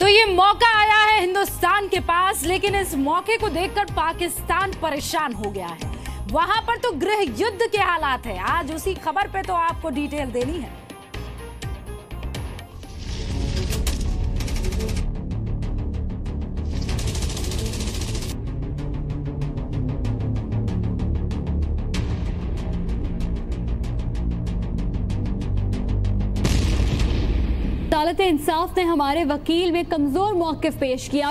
ये मौका आया है हिंदुस्तान के पास, लेकिन इस मौके को देखकर पाकिस्तान परेशान हो गया है। वहां पर तो गृह युद्ध के हालात है। आज उसी खबर पे तो आपको डिटेल देनी है। अदालत इंसाफ ने हमारे वकील में कमजोर मौक़िफ़ पेश किया।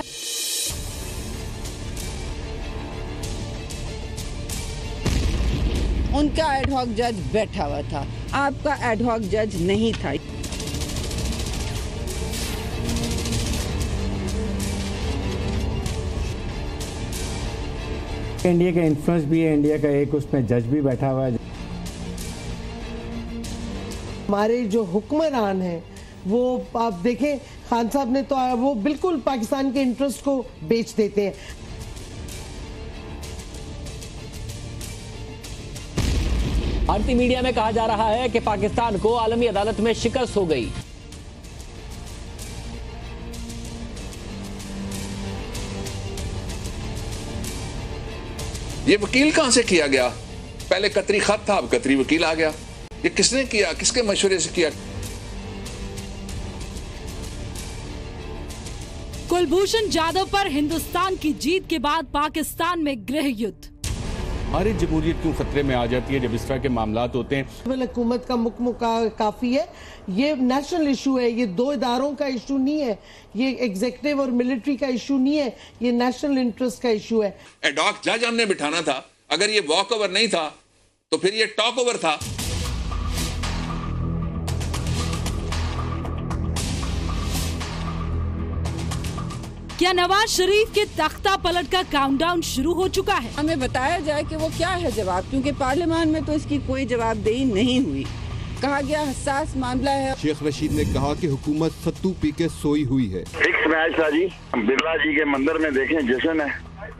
उनका एडहॉक जज बैठा हुआ था, आपका एडहॉक जज नहीं था। इंडिया का इन्फ्लुएंस भी है, इंडिया का एक उसमें जज भी बैठा हुआ है। हमारे जो हुक्मरान हैं वो आप देखें, खान साहब ने तो वो बिल्कुल पाकिस्तान के इंटरेस्ट को बेच देते हैं। भारतीय मीडिया में कहा जा रहा है कि पाकिस्तान को आलमी अदालत में शिकस्त हो गई। ये वकील कहां से किया गया? पहले कतरी खत था, अब कतरी वकील आ गया। ये किसने किया, किसके मशवरे से किया? कुलभूषण जाधव पर हिंदुस्तान की जीत के बाद पाकिस्तान में गृह युद्ध। हमारी जमहूरियत क्यों खतरे में आ जाती है जब इस तरह के मामलात होते हैं? हुकूमत का मुकमुका काफी है। ये नेशनल इशू है, ये दो इदारों का इशू नहीं है, ये एग्जीक्यूटिव और मिलिट्री का इशू नहीं है, ये नेशनल इंटरेस्ट का इशू है। एडहॉक जज हमने बिठाना था। अगर ये वॉक ओवर नहीं था तो फिर ये टॉक ओवर था। क्या नवाज शरीफ के तख्ता पलट का काउंटडाउन शुरू हो चुका है? हमें बताया जाए कि वो क्या है जवाब, क्योंकि पार्लियामान में तो इसकी कोई जवाबदेही नहीं हुई। कहा गया हसास मामला है। शेख रशीद ने कहा कि हुकूमत सत्तू पी के सोई हुई है। फिक्स मैच था जी। बिरला जी के मंदिर में देखें जश्न है,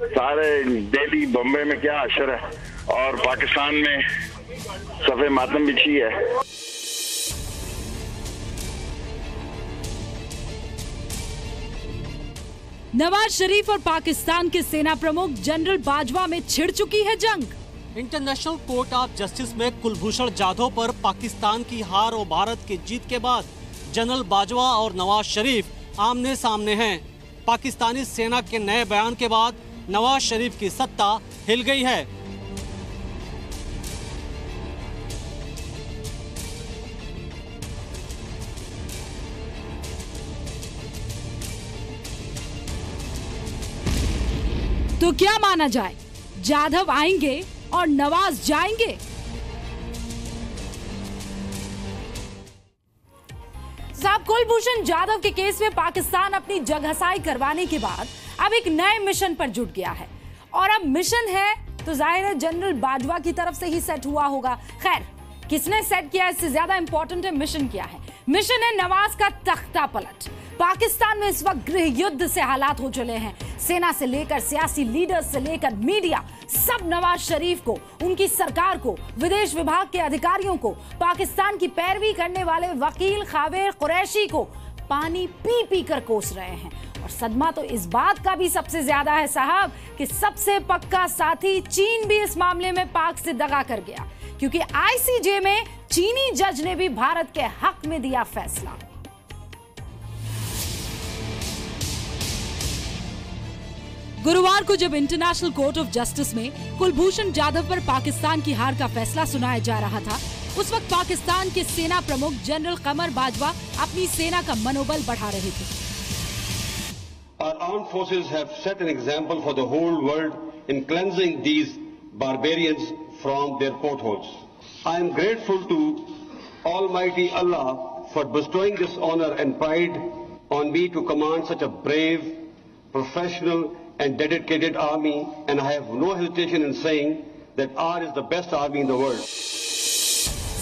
सारे दिल्ली बम्बई में क्या अशर है, और पाकिस्तान में सफे मातम बिछी है। नवाज शरीफ और पाकिस्तान के सेना प्रमुख जनरल बाजवा में छिड़ चुकी है जंग। इंटरनेशनल कोर्ट ऑफ जस्टिस में कुलभूषण जाधव पर पाकिस्तान की हार और भारत की जीत के बाद जनरल बाजवा और नवाज शरीफ आमने सामने हैं। पाकिस्तानी सेना के नए बयान के बाद नवाज शरीफ की सत्ता हिल गई है। तो क्या माना जाए, जाधव आएंगे और नवाज जाएंगे? साहब, कुलभूषण जाधव के केस में पाकिस्तान अपनी जगहसाई करवाने के बाद अब एक नए मिशन पर जुट गया है। और अब मिशन है तो जाहिर है जनरल बाजवा की तरफ से ही सेट हुआ होगा। खैर, किसने सेट किया इससे ज्यादा इंपॉर्टेंट है मिशन क्या है। मिशन है नवाज का तख्ता पलट। पाकिस्तान में इस वक्त गृह युद्ध से हालात हो चले हैं। सेना से लेकर सियासी लीडर्स से लेकर मीडिया, सब नवाज शरीफ को, उनकी सरकार को, विदेश विभाग के अधिकारियों को, पाकिस्तान की पैरवी करने वाले वकील खावेर कुरैशी को पानी पी पी कर कोस रहे हैं। और सदमा तो इस बात का भी सबसे ज्यादा है साहब कि सबसे पक्का साथी चीन भी इस मामले में पाक से दगा कर गया, क्योंकि आईसीजे में चीनी जज ने भी भारत के हक में दिया फैसला। गुरुवार को जब इंटरनेशनल कोर्ट ऑफ जस्टिस में कुलभूषण जाधव पर पाकिस्तान की हार का फैसला सुनाया जा रहा था, उस वक्त पाकिस्तान के सेना प्रमुख जनरल कमर बाजवा अपनी सेना का मनोबल बढ़ा रहे थे। Our armed forces have set an example for the whole world in cleansing these barbarians from their potholes. I am grateful to Almighty Allah for bestowing this honor and pride on me to command such a brave, professional and dedicated army, and I have no hesitation in saying that ours is the best army in the world.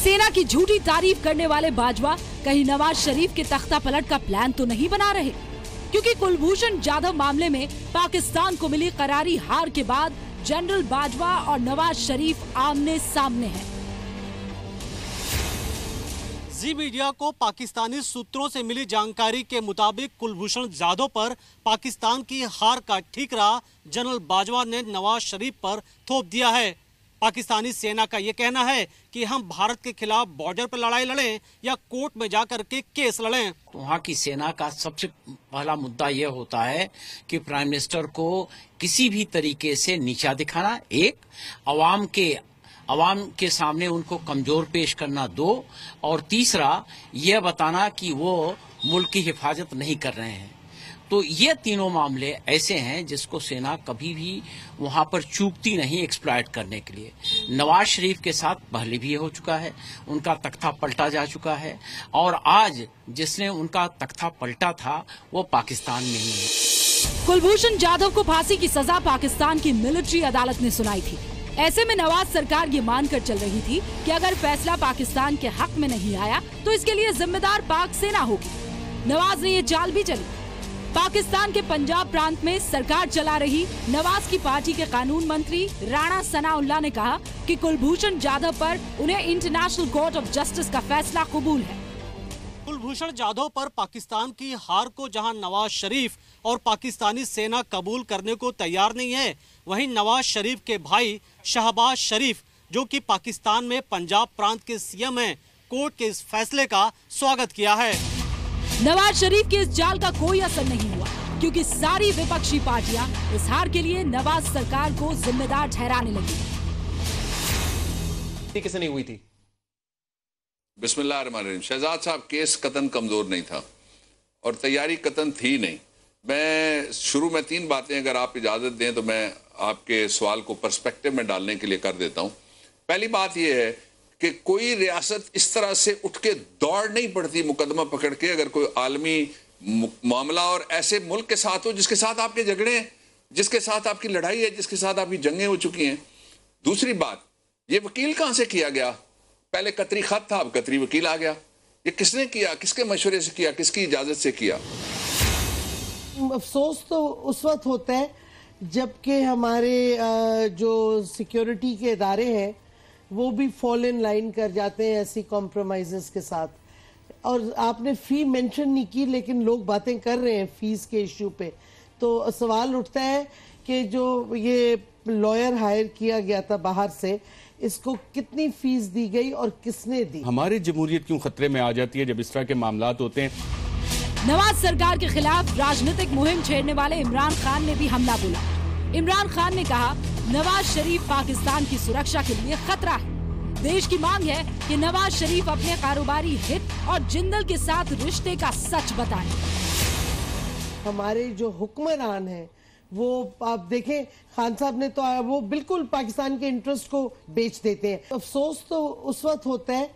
सेना की झूठी तारीफ करने वाले बाजवा कहीं नवाज शरीफ के तख्ता पलट का प्लान तो नहीं बना रहे, क्योंकि कुलभूषण जाधव मामले में पाकिस्तान को मिली करारी हार के बाद जनरल बाजवा और नवाज शरीफ आमने सामने हैं। जी मीडिया को पाकिस्तानी सूत्रों से मिली जानकारी के मुताबिक कुलभूषण जाधव पर पाकिस्तान की हार का ठीकरा जनरल बाजवा ने नवाज शरीफ पर थोप दिया है। पाकिस्तानी सेना का ये कहना है कि हम भारत के खिलाफ बॉर्डर पर लड़ाई लड़ें या कोर्ट में जाकर के केस लड़ें। तो वहाँ की सेना का सबसे पहला मुद्दा ये होता है कि प्राइम मिनिस्टर को किसी भी तरीके से नीचा दिखाना, एक, अवाम के सामने उनको कमजोर पेश करना, दो, और तीसरा यह बताना कि वो मुल्क की हिफाजत नहीं कर रहे हैं। तो ये तीनों मामले ऐसे हैं जिसको सेना कभी भी वहां पर चूकती नहीं एक्सप्लॉइट करने के लिए। नवाज शरीफ के साथ पहले भी ये हो चुका है, उनका तख्ता पलटा जा चुका है, और आज जिसने उनका तख्ता पलटा था वो पाकिस्तान में ही है। कुलभूषण जाधव को फांसी की सजा पाकिस्तान की मिलिट्री अदालत ने सुनाई थी। ऐसे में नवाज सरकार ये मानकर चल रही थी कि अगर फैसला पाकिस्तान के हक में नहीं आया तो इसके लिए जिम्मेदार पाक सेना होगी। नवाज ने ये चाल भी चली। पाकिस्तान के पंजाब प्रांत में सरकार चला रही नवाज की पार्टी के कानून मंत्री राणा सनाउल्लाह ने कहा कि कुलभूषण जाधव पर उन्हें इंटरनेशनल कोर्ट ऑफ जस्टिस का फैसला कबूल है। कुलभूषण जाधव पर पाकिस्तान की हार को जहां नवाज शरीफ और पाकिस्तानी सेना कबूल करने को तैयार नहीं है, वहीं नवाज शरीफ के भाई शहबाज शरीफ, जो कि पाकिस्तान में पंजाब प्रांत के सीएम हैं, कोर्ट के इस फैसले का स्वागत किया है। नवाज शरीफ के इस चाल का कोई असर नहीं हुआ, क्योंकि सारी विपक्षी पार्टियां इस हार के लिए नवाज सरकार को जिम्मेदार ठहराने लगी। किसे नहीं हुई थी? बिस्मिल्लाहिर्रहमानिर्रहीम। शहजाद साहब, केस कतन कमजोर नहीं था और तैयारी कतन थी नहीं। मैं शुरू में 3 बातें, अगर आप इजाजत दें तो मैं आपके सवाल को पर्सपेक्टिव में डालने के लिए कर देता हूं। पहली बात यह है कि कोई रियासत इस तरह से उठ के दौड़ नहीं पड़ती मुकदमा पकड़ के, अगर कोई आलमी मामला और ऐसे मुल्क के साथ हो जिसके साथ आपके झगड़े हैं, जिसके साथ आपकी लड़ाई है, जिसके साथ आपकी जंगें हो चुकी हैं। दूसरी बात, ये वकील कहां से किया गया? पहले कतरी खत था, अब कतरी वकील आ गया। ये किसने किया? किसके मशवरे से किया? किसकी इजाजत से किया? अफसोस तो उस वक्त होता है जबकि हमारे जो सिक्योरिटी के इदारे हैं वो भी फॉल इन लाइन कर जाते हैं ऐसी कॉम्प्रोमाइजेस के साथ। और आपने फी मेंशन नहीं की, लेकिन लोग बातें कर रहे हैं फीस के इश्यू पे। तो सवाल उठता है कि जो ये लॉयर हायर किया गया था बाहर से, इसको कितनी फीस दी गई और किसने दी? हमारी जमहूरियत क्यों खतरे में आ जाती है जब इस तरह के मामलात होते हैं? नवाज सरकार के खिलाफ राजनीतिक मुहिम छेड़ने वाले इमरान खान ने भी हमला बोला। इमरान खान ने कहा, नवाज शरीफ पाकिस्तान की सुरक्षा के लिए खतरा है। देश की मांग है कि नवाज शरीफ अपने कारोबारी हित और जिंदल के साथ रिश्ते का सच बताएं। हमारे जो हुक्मरान हैं वो आप देखें, खान साहब ने तो वो बिल्कुल पाकिस्तान के इंटरेस्ट को बेच देते हैं। अफसोस तो उस वक्त होता है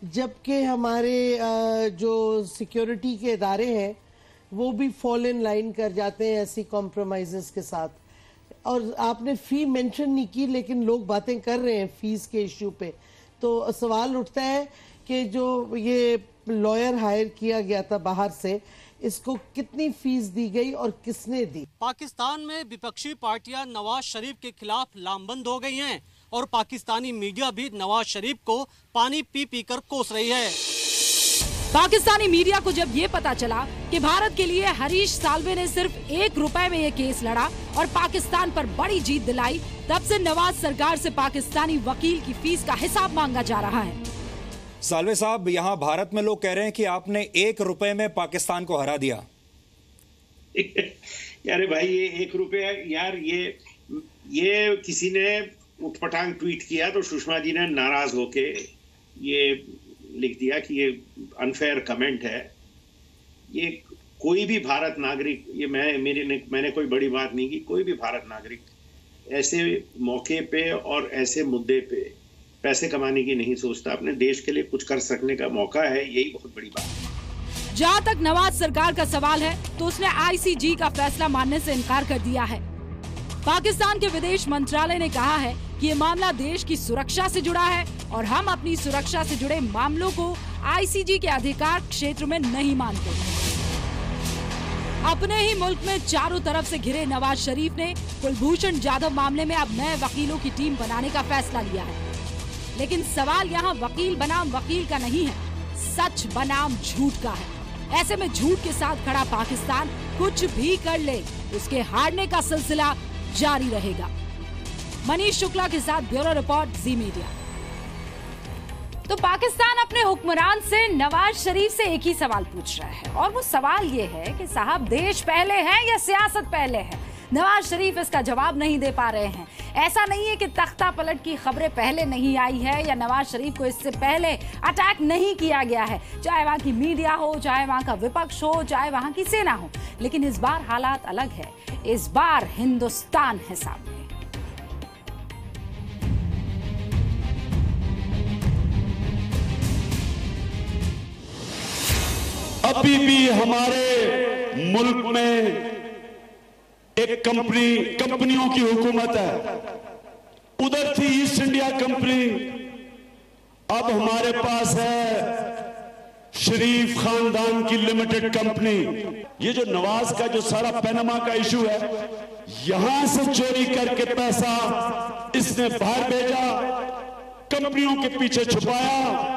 जबकि हमारे जो सिक्योरिटी के इदारे हैं वो भी फॉल इन लाइन कर जाते हैं ऐसी कॉम्प्रोमाइजेस के साथ। और आपने फी मेंशन नहीं की, लेकिन लोग बातें कर रहे हैं फीस के इश्यू पे। तो सवाल उठता है कि जो ये लॉयर हायर किया गया था बाहर से, इसको कितनी फीस दी गई और किसने दी? पाकिस्तान में विपक्षी पार्टियां नवाज शरीफ के खिलाफ लामबंद हो गई हैं और पाकिस्तानी मीडिया भी नवाज शरीफ को पानी पी पी कर कोस रही है। पाकिस्तानी मीडिया को जब ये पता चला कि भारत के लिए हरीश साल्वे ने सिर्फ ₹1 में ये केस लड़ा और पाकिस्तान पर बड़ी जीत दिलाई, तब से नवाज सरकार से पाकिस्तानी वकील की फीस का हिसाब मांगा जा रहा है। साल्वे साहब, यहाँ भारत में लोग कह रहे हैं कि आपने ₹1 में पाकिस्तान को हरा दिया। यार भाई, ये ₹1 यार, ये किसी ने उठपटांग ट्वीट किया तो सुषमा जी ने नाराज होके ये लिख दिया कि ये अनफेयर कमेंट है। ये कोई भी भारत नागरिक, ये मैंने कोई बड़ी बात नहीं की, कोई भी भारत नागरिक ऐसे मौके पे और ऐसे मुद्दे पे पैसे कमाने की नहीं सोचता। अपने देश के लिए कुछ कर सकने का मौका है, यही बहुत बड़ी बात है। जहाँ तक नवाज सरकार का सवाल है तो उसने ICJ का फैसला मानने से इनकार कर दिया है। पाकिस्तान के विदेश मंत्रालय ने कहा है कि ये मामला देश की सुरक्षा से जुड़ा है और हम अपनी सुरक्षा से जुड़े मामलों को ICJ के अधिकार क्षेत्र में नहीं मानते। अपने ही मुल्क में चारों तरफ से घिरे नवाज शरीफ ने कुलभूषण जाधव मामले में अब नए वकीलों की टीम बनाने का फैसला लिया है। लेकिन सवाल यहाँ वकील बनाम वकील का नहीं है, सच बनाम झूठ का है। ऐसे में झूठ के साथ खड़ा पाकिस्तान कुछ भी कर ले, उसके हारने का सिलसिला जारी रहेगा। मनीष शुक्ला के साथ ब्यूरो रिपोर्ट, जी मीडिया। तो पाकिस्तान अपने हुक्मरान से नवाज शरीफ से एक ही सवाल पूछ रहा है, और वो सवाल ये है कि साहब देश पहले है या सियासत पहले है। नवाज शरीफ इसका जवाब नहीं दे पा रहे हैं। ऐसा नहीं है कि तख्ता पलट की खबरें पहले नहीं आई है या नवाज शरीफ को इससे पहले अटैक नहीं किया गया है, चाहे वहां की मीडिया हो, चाहे वहां का विपक्ष हो, चाहे वहां की सेना हो। लेकिन इस बार हालात अलग है। इस बार हिंदुस्तान है सामने। अभी भी हमारे मुल्क में एक कंपनियों की हुकूमत है। उधर थी ईस्ट इंडिया कंपनी, अब हमारे पास है शरीफ खानदान की लिमिटेड कंपनी। ये जो नवाज का जो सारा पनामा का इशू है, यहां से चोरी करके पैसा इसने बाहर भेजा, कंपनियों के पीछे छुपाया।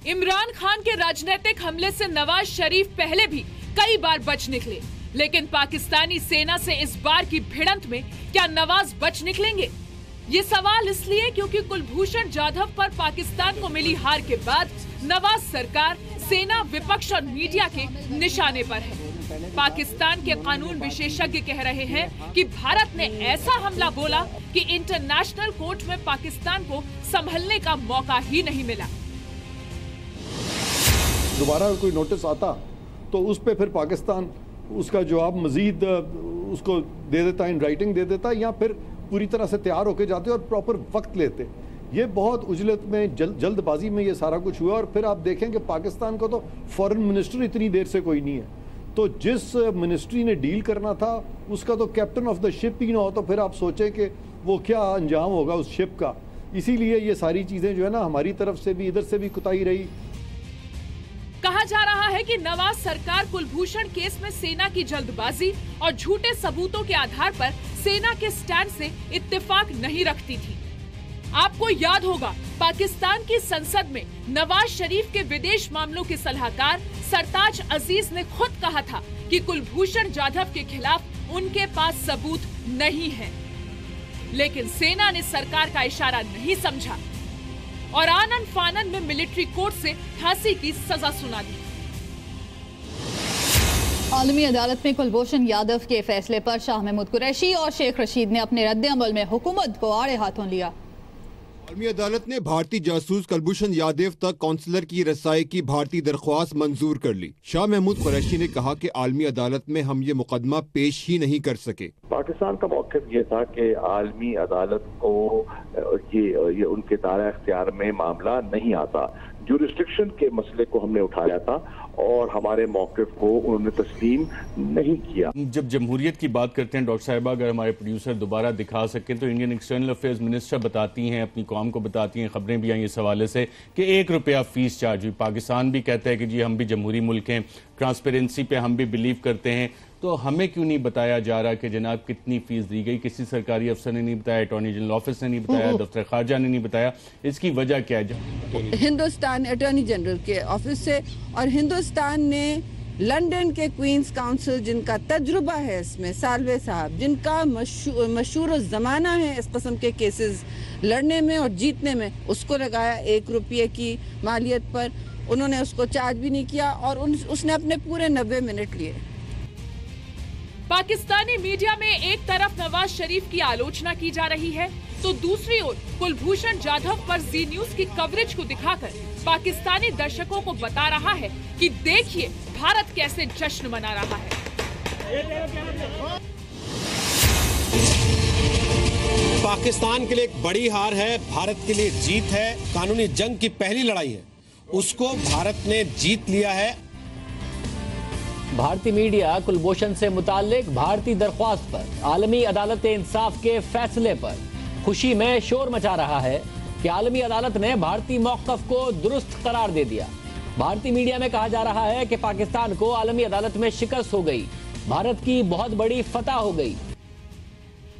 इमरान खान के राजनीतिक हमले से नवाज शरीफ पहले भी कई बार बच निकले, लेकिन पाकिस्तानी सेना से इस बार की भिड़ंत में क्या नवाज बच निकलेंगे? ये सवाल इसलिए क्योंकि कुलभूषण जाधव पर पाकिस्तान को मिली हार के बाद नवाज सरकार, सेना, विपक्ष और मीडिया के निशाने पर है। पाकिस्तान के कानून विशेषज्ञ कह रहे हैं कि भारत ने ऐसा हमला बोला कि इंटरनेशनल कोर्ट में पाकिस्तान को संभलने का मौका ही नहीं मिला। दोबारा कोई नोटिस आता तो उस पे फिर पाकिस्तान उसका जवाब मजीद उसको दे देता, इन राइटिंग दे देता, या फिर पूरी तरह से तैयार होके जाते और प्रॉपर वक्त लेते। ये बहुत उजलत में जल्दबाजी में ये सारा कुछ हुआ। और फिर आप देखें कि पाकिस्तान को तो फॉरेन मिनिस्टर इतनी देर से कोई नहीं है, तो जिस मिनिस्ट्री ने डील करना था उसका तो कैप्टन ऑफ द शिप ही ना हो, तो फिर आप सोचें कि वो क्या अंजाम होगा उस शिप का। इसीलिए ये सारी चीज़ें जो है ना, हमारी तरफ से भी, इधर से भी कुताही रही। कहा जा रहा है कि नवाज सरकार कुलभूषण केस में सेना की जल्दबाजी और झूठे सबूतों के आधार पर सेना के स्टैंड से इत्तेफाक नहीं रखती थी। आपको याद होगा, पाकिस्तान की संसद में नवाज शरीफ के विदेश मामलों के सलाहकार सरताज अजीज ने खुद कहा था कि कुलभूषण जाधव के खिलाफ उनके पास सबूत नहीं है। लेकिन सेना ने सरकार का इशारा नहीं समझा और आनन फानन में मिलिट्री कोर्ट से फांसी की सजा सुना दी। आलमी अदालत में कुलभूषण यादव के फैसले पर शाह महमूद कुरैशी और शेख रशीद ने अपने रद्द-ए-अमल में हुकूमत को आड़े हाथों लिया। आलमी अदालत ने भारतीय जासूस कुलभूषण यादव तक काउंसलर की रसाई की भारतीय दरख्वास्त मंजूर कर ली। शाह महमूद कुरैशी ने कहा कि आलमी अदालत में हम ये मुकदमा पेश ही नहीं कर सके। पाकिस्तान का मौक़िफ़ ये था कि आलमी अदालत को ये उनके दायरा इख्तियार में मामला नहीं आता। जुरिस्डिक्शन के मसले को हमने उठाया था और हमारे मौक़िफ़ को उन्होंने तस्लीम नहीं किया। जब जमहूरियत की बात करते हैं डॉक्टर साहिबा, अगर हमारे प्रोड्यूसर दोबारा दिखा सकें तो इंडियन एक्सटर्नल अफेयर्स मिनिस्टर बताती हैं, अपनी कौम को बताती हैं, खबरें भी आई इस हवाले से कि 1 रुपया फीस चार्ज हुई। पाकिस्तान भी कहता है कि जी हम भी जमहूरी मुल्क हैं, ट्रांसपेरेंसी पे हम भी बिलीव करते हैं, तो हमें क्यों नहीं बताया जा रहा कि जनाब कितनी फीस दी गई? किसी सरकारी अफसर ने नहीं बताया, अटॉर्नी जनरल ऑफिस ने नहीं बताया, दफ्तर खारजा ने नहीं बताया। इसकी वजह क्या है? हिंदुस्तान अटॉर्नी जनरल के ऑफिस से और हिंदुस्तान ने लंदन के क्वींस काउंसिल, जिनका तजुर्बा है इसमें, सालवे साहब, जिनका मशहूर ज़माना है इस किस्म के केसेस लड़ने में और जीतने में, उसको लगाया 1 रुपये की मालियत पर। उन्होंने उसको चार्ज भी नहीं किया और उसने अपने पूरे 90 मिनट लिए। पाकिस्तानी मीडिया में एक तरफ नवाज शरीफ की आलोचना की जा रही है तो दूसरी ओर कुलभूषण जाधव पर जी न्यूज की कवरेज को दिखाकर पाकिस्तानी दर्शकों को बता रहा है कि देखिए भारत कैसे जश्न मना रहा है। पाकिस्तान के लिए एक बड़ी हार है, भारत के लिए जीत है। कानूनी जंग की पहली लड़ाई है, उसको भारत ने जीत लिया है। भारतीय मीडिया कुलभूषण से मुताल्लिक भारतीय दरख्वास्त पर आलमी अदालत इंसाफ के फैसले पर खुशी में शोर मचा रहा है कि आलमी अदालत ने भारतीय मौक़िफ़ को दुरुस्त करार दे दिया। भारतीय मीडिया में कहा जा रहा है कि पाकिस्तान को आलमी अदालत में शिकस्त हो गई, भारत की बहुत बड़ी फतह हो गई।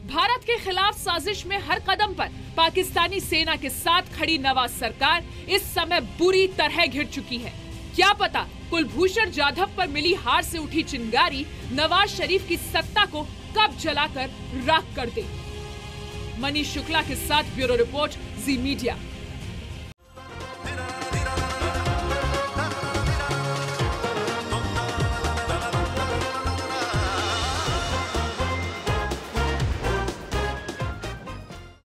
भारत के खिलाफ साजिश में हर कदम पर पाकिस्तानी सेना के साथ खड़ी नवाज सरकार इस समय बुरी तरह घिर चुकी है। क्या पता कुलभूषण जाधव पर मिली हार से उठी चिंगारी नवाज शरीफ की सत्ता को कब जलाकर राख कर दे। मनीष शुक्ला के साथ ब्यूरो रिपोर्ट, जी मीडिया।